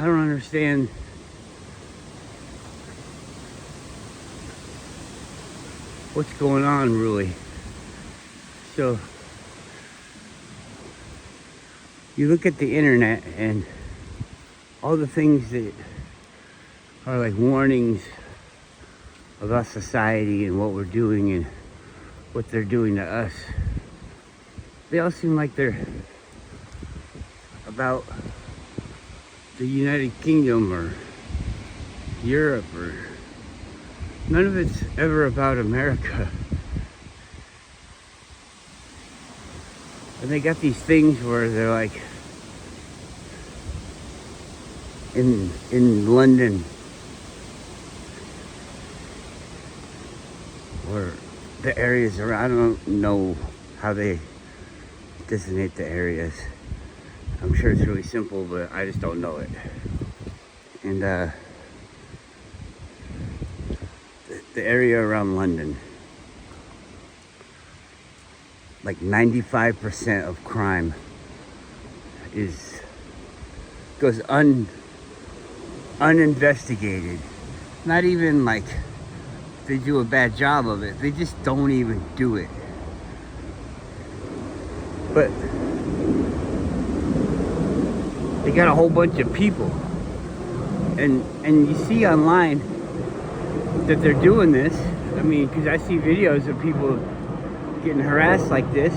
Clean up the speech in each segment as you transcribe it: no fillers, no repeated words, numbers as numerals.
I don't understand what's going on, really. So you look at the internet and all the things that are like warnings about society and what we're doing and what they're doing to us. They all seem like they're about the United Kingdom or Europe, or none of it's ever about America. And they got these things where they're like in London, or the areas around. I don't know how they designate the areas. I'm sure it's really simple, but I just don't know it. And the area around London, like 95% of crime goes uninvestigated. Not even like they do a bad job of it. They just don't even do it. But they got a whole bunch of people, and you see online that they're doing this. I mean, because I see videos of people getting harassed like this,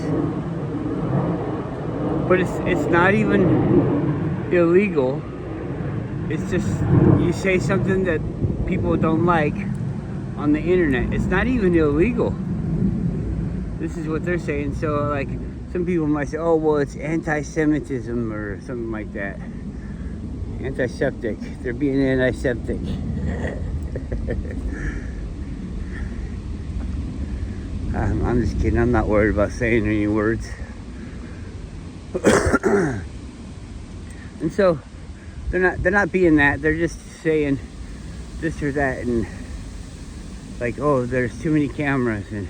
but it's not even illegal. It's just you say something that people don't like on the internet. It's not even illegal. This is what they're saying. So like, some people might say, oh, well, it's anti-Semitism or something like that. Antiseptic. They're being antiseptic. I'm just kidding. I'm not worried about saying any words. And so they're not being that. They're just saying this or that, and like, oh, there's too many cameras, and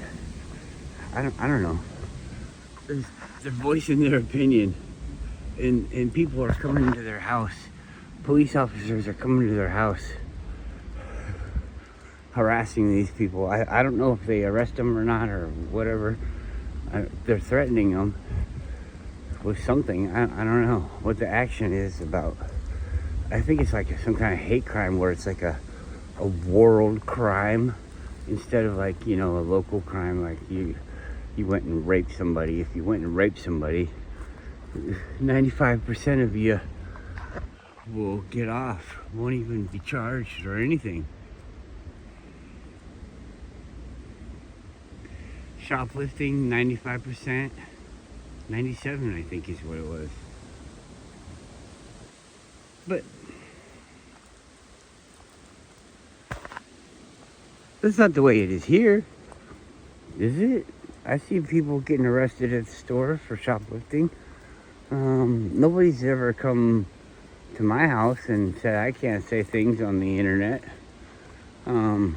I don't know. They're voicing their opinion, and people are coming into their house. Police officers are coming to their house, harassing these people. I don't know if they arrest them or not, or whatever. They're threatening them with something. I don't know what the action is about. I think it's like some kind of hate crime, where it's like a world crime instead of like, you know, a local crime, like you went and raped somebody. If you went and raped somebody, 95% of you will get off, won't even be charged or anything. Shoplifting, 95%. 97, I think, is what it was. But that's not the way it is here, is it? I see people getting arrested at the store for shoplifting. Nobody's ever come to my house and said I can't say things on the internet. I'm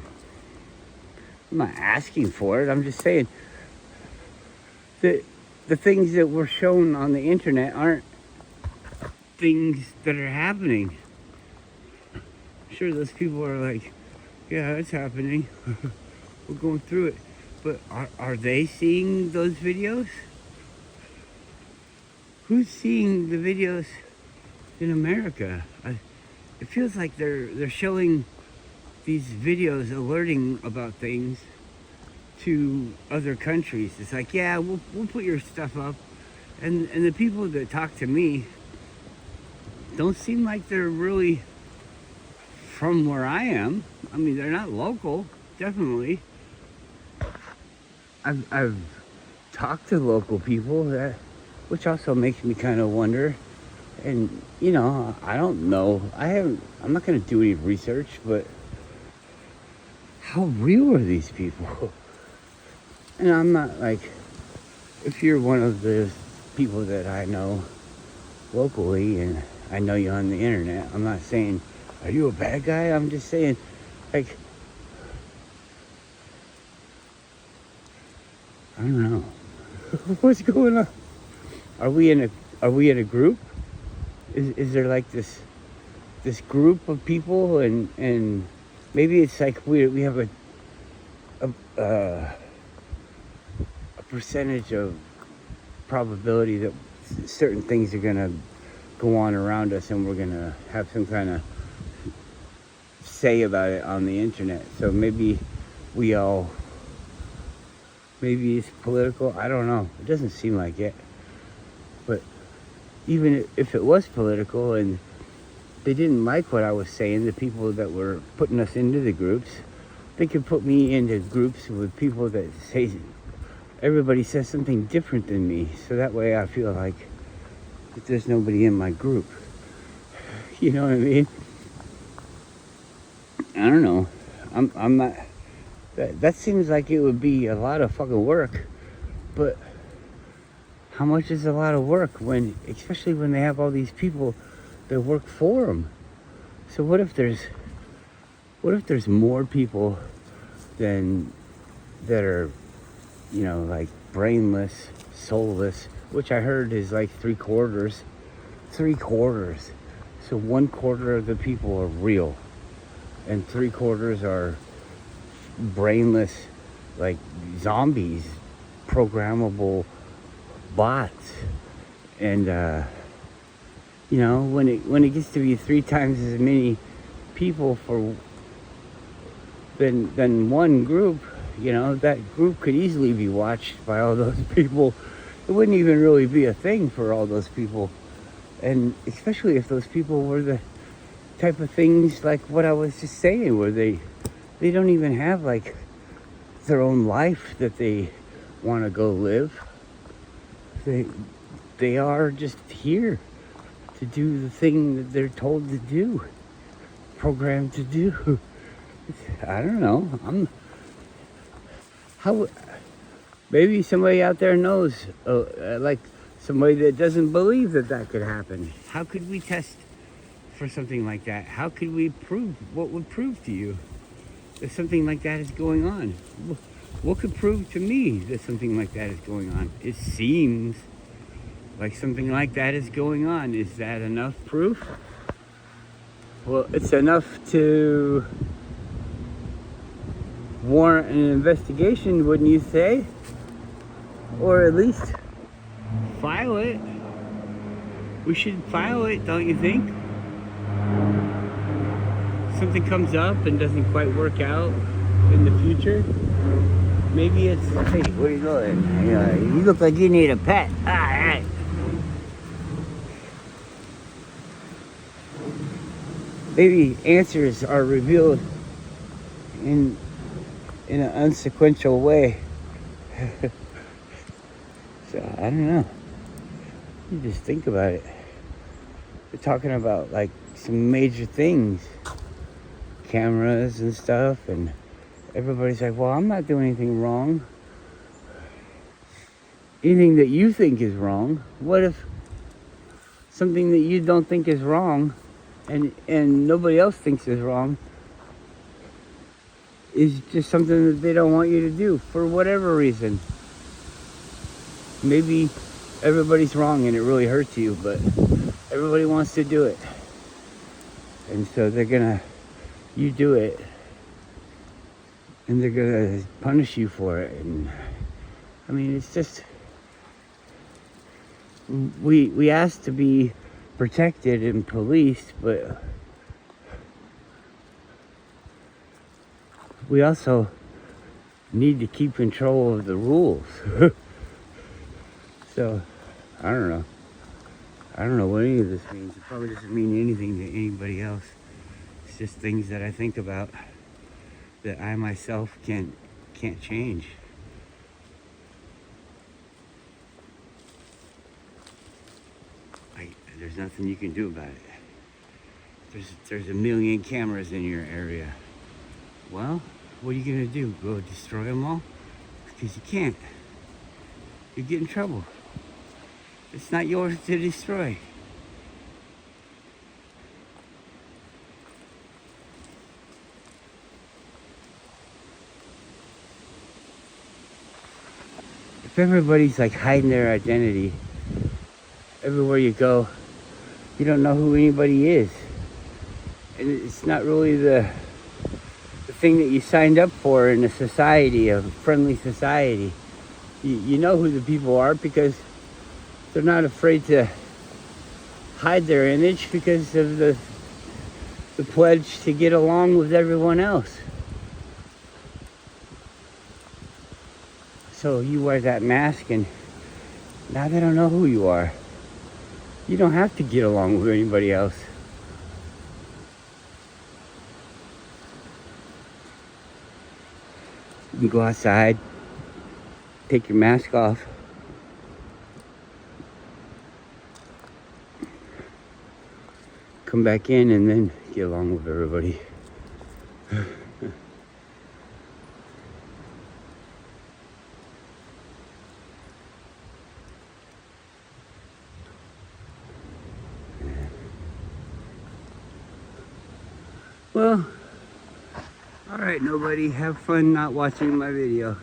not asking for it. I'm just saying that the things that were shown on the internet aren't things that are happening. Sure, those people are like, yeah, it's happening. We're going through it. But are they seeing those videos? Who's seeing the videos in America? It feels like they're showing these videos alerting about things to other countries. It's like, yeah, we'll put your stuff up. And the people that talk to me don't seem like they're really from where I am. I mean, they're not local, definitely. I've talked to local people, which also makes me kind of wonder. And, you know, I don't know. I'm not going to do any research, but how real are these people? And I'm not like, if you're one of the people that I know locally and I know you on the internet, I'm not saying, are you a bad guy? I'm just saying, like, I don't know. What's going on? Are we in a group? Is there like this this group of people, and maybe it's like we have a percentage of probability that certain things are gonna go on around us, and we're gonna have some kind of say about it on the internet. So maybe maybe it's political. I don't know. It doesn't seem like it. But even if it was political and they didn't like what I was saying, the people that were putting us into the groups, they could put me into groups with people that say, everybody says something different than me. So that way I feel like that there's nobody in my group. You know what I mean? I don't know. I'm not... That seems like it would be a lot of fucking work. But how much is a lot of work especially when they have all these people that work for them? So what if there's more people that are, like brainless, soulless, which I heard is like 3/4. 3/4. So 1/4 of the people are real, and 3/4 are brainless, like zombies, programmable bots. And when it gets to be 3 times as many people than one group, that group could easily be watched by all those people. It wouldn't even really be a thing for all those people. And especially if those people were the type of things like what I was just saying, where they don't even have like their own life that they want to go live. They are just here to do the thing that they're told to do, programmed to do. I don't know. Maybe somebody out there knows, like somebody that doesn't believe that could happen. How could we test for something like that? How could we prove? What would prove to you that something like that is going on? What could prove to me that something like that is going on? It seems like something like that is going on. Is that enough proof? Well, it's enough to warrant an investigation, wouldn't you say? Or at least file it. We should file it, don't you think? Something comes up and doesn't quite work out in the future. Maybe it's, hey, where you going? You look like you need a pet. All right. Maybe answers are revealed in an unsequential way. So I don't know. You just think about it. We're talking about like some major things, cameras and stuff, and everybody's like, well, I'm not doing anything wrong. Anything that you think is wrong. What if something that you don't think is wrong and nobody else thinks is wrong is just something that they don't want you to do for whatever reason? Maybe everybody's wrong and it really hurts you, but everybody wants to do it. And so you do it, and they're gonna punish you for it. And I mean, it's just, we ask to be protected and policed, but we also need to keep control of the rules. So, I don't know. I don't know what any of this means. It probably doesn't mean anything to anybody else. It's just things that I think about that I myself can't change. There's nothing you can do about it. There's a million cameras in your area. Well, what are you gonna do? Go destroy them all? Because you can't. You get in trouble. It's not yours to destroy. If everybody's like hiding their identity, everywhere you go, you don't know who anybody is. And it's not really the thing that you signed up for in a society, a friendly society. You know who the people are because they're not afraid to hide their image because of the pledge to get along with everyone else. So you wear that mask and now they don't know who you are. You don't have to get along with anybody else. You can go outside, take your mask off. Come back in and then get along with everybody. Well, all right, nobody. Have fun not watching my video.